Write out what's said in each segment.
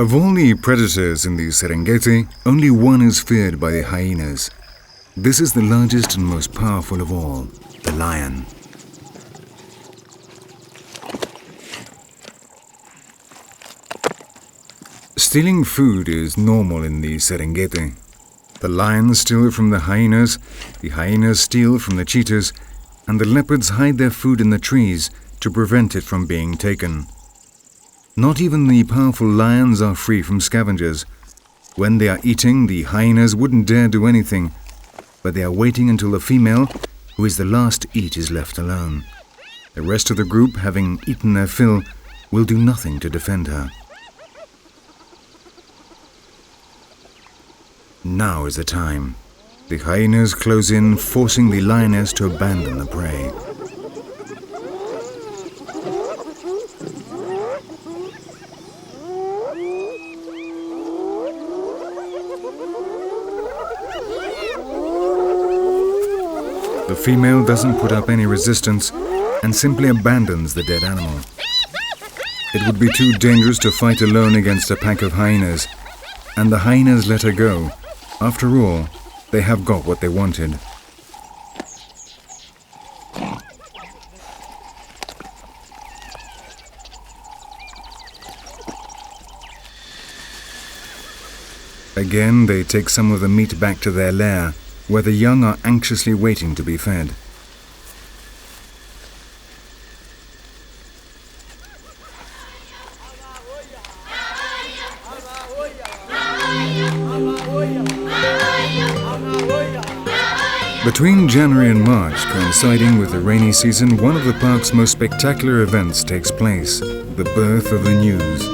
Of all the predators in the Serengeti, only one is feared by the hyenas. This is the largest and most powerful of all, the lion. Stealing food is normal in the Serengeti. The lions steal from the hyenas steal from the cheetahs, and the leopards hide their food in the trees to prevent it from being taken. Not even the powerful lions are free from scavengers. When they are eating, the hyenas wouldn't dare do anything, but they are waiting until the female, who is the last to eat, is left alone. The rest of the group, having eaten their fill, will do nothing to defend her. Now is the time. The hyenas close in, forcing the lioness to abandon the prey. The female doesn't put up any resistance and simply abandons the dead animal. It would be too dangerous to fight alone against a pack of hyenas, and the hyenas let her go. After all, they have got what they wanted. Again, they take some of the meat back to their lair, where the young are anxiously waiting to be fed. Between January and March, coinciding with the rainy season, one of the park's most spectacular events takes place, the birth of the gnus.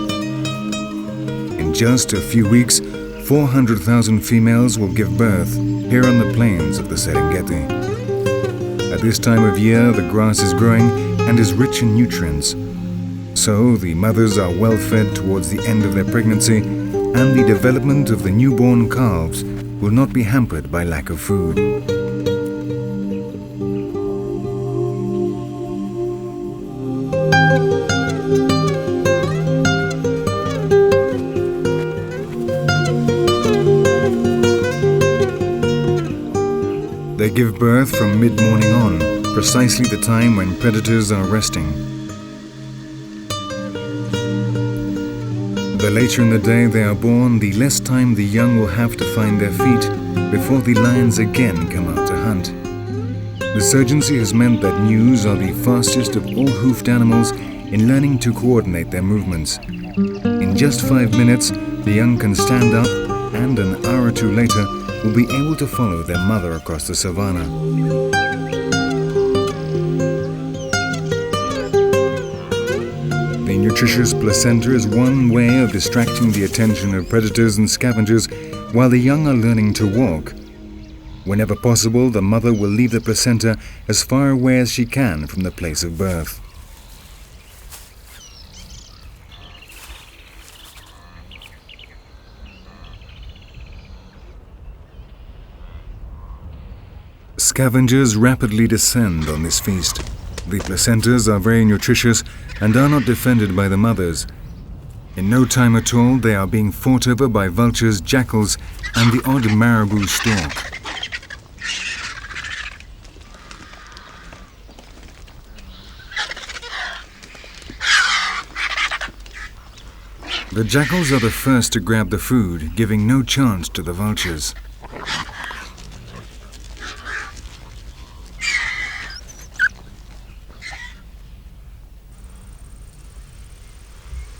In just a few weeks, 400,000 females will give birth here on the plains of the Serengeti. At this time of year, the grass is growing and is rich in nutrients. So the mothers are well fed towards the end of their pregnancy, and the development of the newborn calves will not be hampered by lack of food. They give birth from mid-morning on, precisely the time when predators are resting. The later in the day they are born, the less time the young will have to find their feet before the lions again come out to hunt. This urgency has meant that gnus are the fastest of all hoofed animals in learning to coordinate their movements. In just 5 minutes, the young can stand up, and an hour or two later will be able to follow their mother across the savannah. The nutritious placenta is one way of distracting the attention of predators and scavengers while the young are learning to walk. Whenever possible, the mother will leave the placenta as far away as she can from the place of birth. Scavengers rapidly descend on this feast. The placentas are very nutritious and are not defended by the mothers. In no time at all, they are being fought over by vultures, jackals, and the odd marabou stork. The jackals are the first to grab the food, giving no chance to the vultures.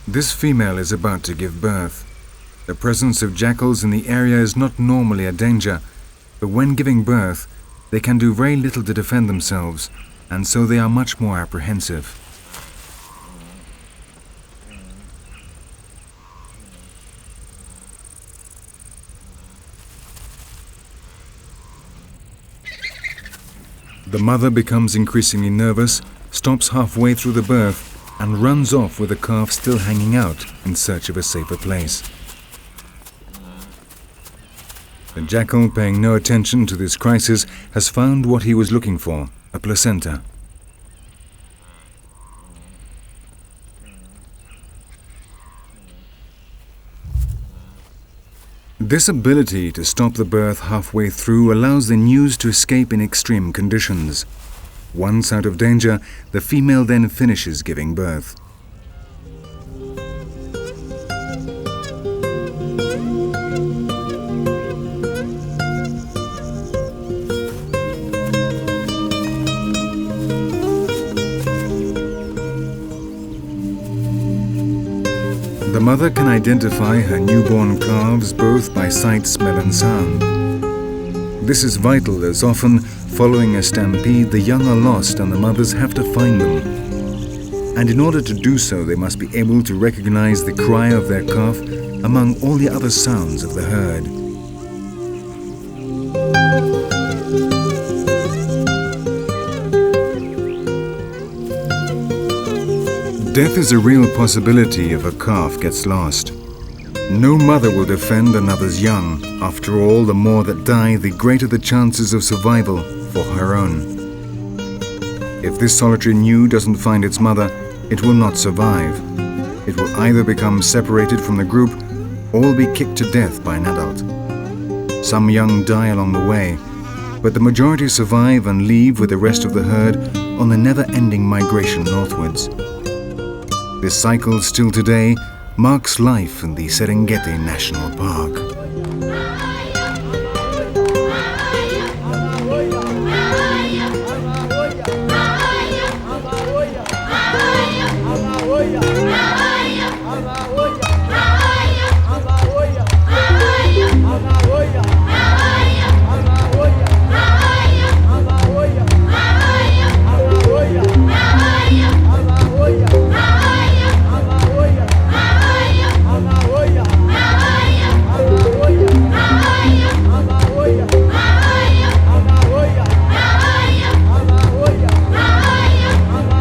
This female is about to give birth. The presence of jackals in the area is not normally a danger, but when giving birth, they can do very little to defend themselves, and so they are much more apprehensive. The mother becomes increasingly nervous, stops halfway through the birth, and runs off with the calf still hanging out in search of a safer place. The jackal, paying no attention to this crisis, has found what he was looking for, a placenta. This ability to stop the birth halfway through allows the gnus to escape in extreme conditions. Once out of danger, the female then finishes giving birth. The mother can identify her newborn calves both by sight, smell and sound. This is vital as often, following a stampede, the young are lost and the mothers have to find them. And in order to do so, they must be able to recognize the cry of their calf among all the other sounds of the herd. Death is a real possibility if a calf gets lost. No mother will defend another's young. After all, the more that die, the greater the chances of survival for her own. If this solitary gnu doesn't find its mother, it will not survive. It will either become separated from the group or will be kicked to death by an adult. Some young die along the way, but the majority survive and leave with the rest of the herd on the never-ending migration northwards. This cycle still today marks life in the Serengeti National Park.